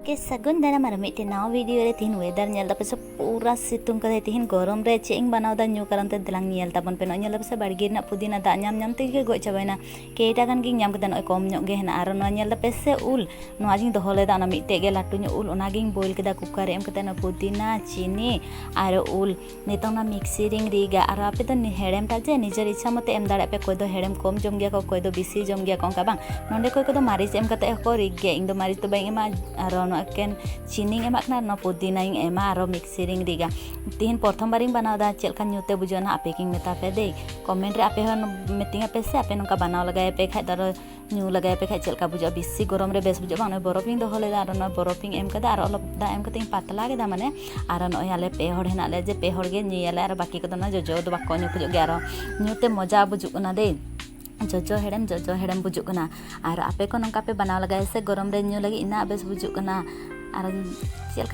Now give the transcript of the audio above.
के सगुन दाना मार मिट्टे नाव वीडियो रे तीन वेदर नेल दा पेसे पूरा सितुंग कदे तीन गरम रे चेंग बनाव दा न्यू कारण ते दलांग नेल ताबन पे नेल पेसे बाड़गे ना पुदीना दा नाम नाम ते गो चाबायना केटा गान गिंग नाम कदे नय कम ᱧᱚᱜ गे हेना आरो नो नेल दा पेसे उल नो आजिंग दोहो लेदा ना मिट्टे गे लाटू ᱧᱚᱜ उल ओना गिंग बॉइल केदा कुकर एम कदे ना पुदीना चीनी आरो उल नितोंग ना मिक्सी रिंग रिगा आरो आपे तो हेड़ेम ता जे निजर इच्छा मते एम दाड़े पे कोय दो हेड़ेम कम जम गया कोय दो बिसी जम गया कोंका बांग नोंडे कोय को दो मारिच एम कते को रिग गे इंग दो मारिच तो बाई एमा आरो नो एकेन चीनी एमा ना नो पुदीना एमा आरो मिक्सी रिंग रिगा तीन प्रथम बारिंग बनाव दा चेलका न्यूते बुझोना आपे किंग मेता पे दे कमेंट रे आपे हन मिटिंग पे से आपे नोका बनाव लगाय पे खाय दारो न्यू लगाय पे खाय चेलका बुझो बिसी गरम रे बेस बुझो बांग बरफिंग दो होले आरो नो बरफिंग एम कदा आरो दा एम कते पातला गेदा माने आरो नो याले पे हड़ हेना ले जे पे हड़ गे न्यूयाले आरो बाकी को ना जोजो दो बाको न्यू खुजो गे आरो न्यूते मजा बुझुना दे जोजो हेड़म बुझुना और आपे को नोका पे बनाव लगाय से गरम रे न्यू लगी इना बेस बुझुना और चेलका